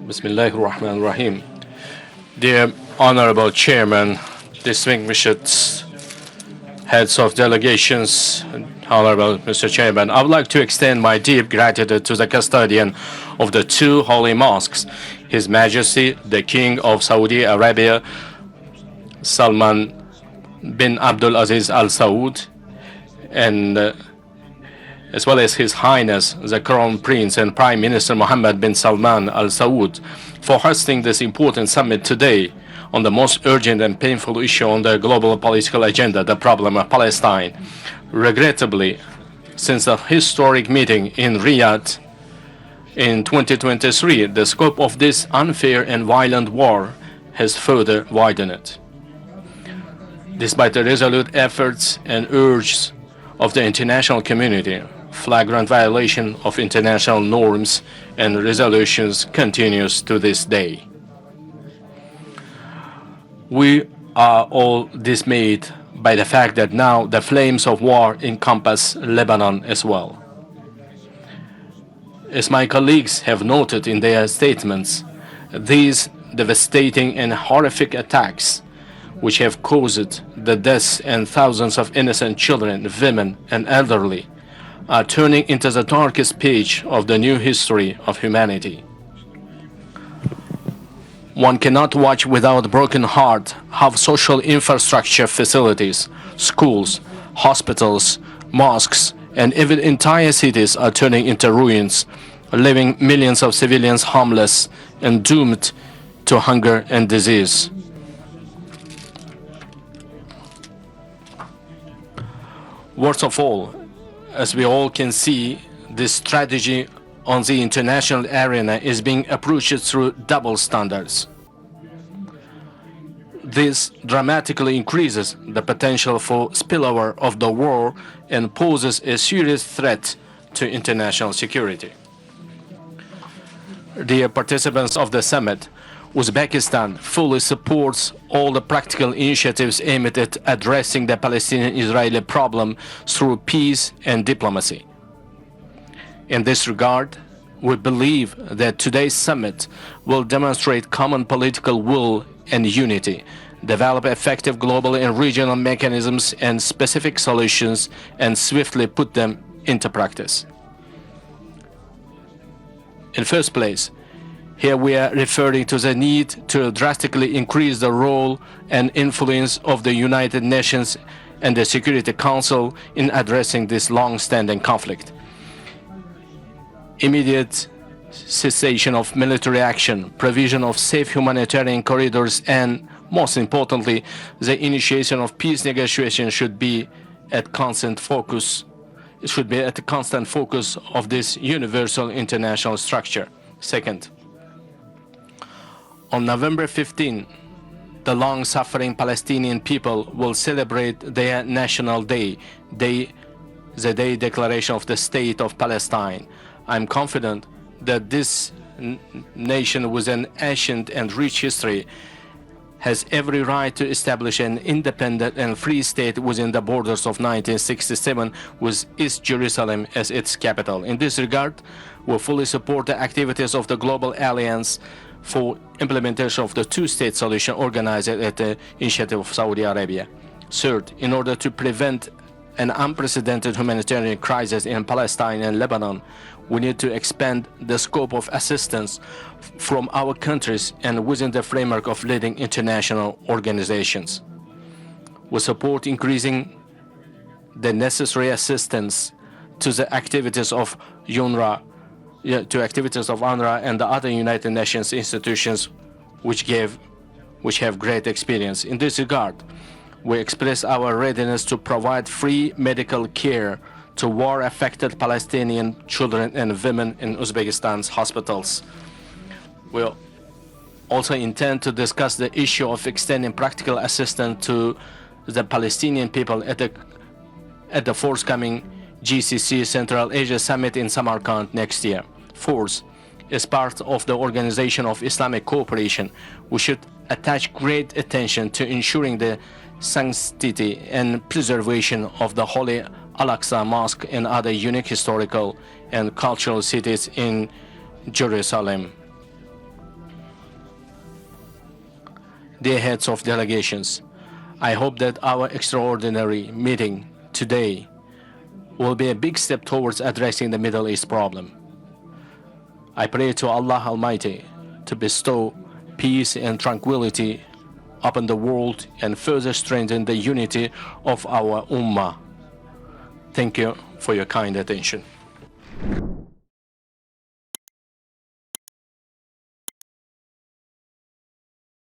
Bismillahir Rahmanir Rahim. Dear Honorable Chairman, distinguished heads of delegations, Honorable Mr. Chairman, I would like to extend my deep gratitude to the custodian of the two holy mosques, His Majesty, the King of Saudi Arabia, Salman bin Abdul Aziz Al Saud, and as well as His Highness, the Crown Prince and Prime Minister Mohammed bin Salman Al Saud, for hosting this important summit today on the most urgent and painful issue on the global political agenda, the problem of Palestine. Regrettably, since the historic meeting in Riyadh in 2023, the scope of this unfair and violent war has further widened. Despite the resolute efforts and urges of the international community, flagrant violation of international norms and resolutions continues to this day. We are all dismayed by the fact that now the flames of war encompass Lebanon as well. As my colleagues have noted in their statements, these devastating and horrific attacks, which have caused the deaths and thousands of innocent children, women, and elderly, are turning into the darkest page of the new history of humanity. One cannot watch without broken heart how social infrastructure facilities, schools, hospitals, mosques, and even entire cities are turning into ruins, leaving millions of civilians homeless and doomed to hunger and disease. Worst of all, as we all can see, this strategy on the international arena is being approached through double standards. This dramatically increases the potential for spillover of the war and poses a serious threat to international security. Dear participants of the summit, Uzbekistan fully supports all the practical initiatives aimed at addressing the Palestinian-Israeli problem through peace and diplomacy. In this regard, we believe that today's summit will demonstrate common political will and unity, develop effective global and regional mechanisms and specific solutions, and swiftly put them into practice. In first place, here we are referring to the need to drastically increase the role and influence of the United Nations and the Security Council in addressing this long-standing conflict. Immediate cessation of military action, provision of safe humanitarian corridors, and most importantly, the initiation of peace negotiations should be at constant focus. It should be at the constant focus of this universal international structure. Second, on November 15, the long-suffering Palestinian people will celebrate their national day, the Day Declaration of the State of Palestine. I'm confident that this nation with an ancient and rich history has every right to establish an independent and free state within the borders of 1967 with East Jerusalem as its capital. In this regard, we fully support the activities of the Global Alliance for implementation of the two-state solution organized at the initiative of Saudi Arabia. Third, in order to prevent an unprecedented humanitarian crisis in Palestine and Lebanon, we need to expand the scope of assistance from our countries and within the framework of leading international organizations. We support increasing the necessary assistance to the activities of UNRWA, and the other United Nations institutions which have great experience. In this regard, we express our readiness to provide free medical care to war-affected Palestinian children and women in Uzbekistan's hospitals. We also intend to discuss the issue of extending practical assistance to the Palestinian people at the forthcoming GCC Central Asia Summit in Samarkand next year. Fourth, as part of the Organization of Islamic Cooperation, we should attach great attention to ensuring the sanctity and preservation of the Holy Al-Aqsa Mosque and other unique historical and cultural cities in Jerusalem. dear heads of delegations, I hope that our extraordinary meeting today will be a big step towards addressing the Middle East problem. I pray to Allah Almighty to bestow peace and tranquility upon the world and further strengthen the unity of our Ummah. Thank you for your kind attention.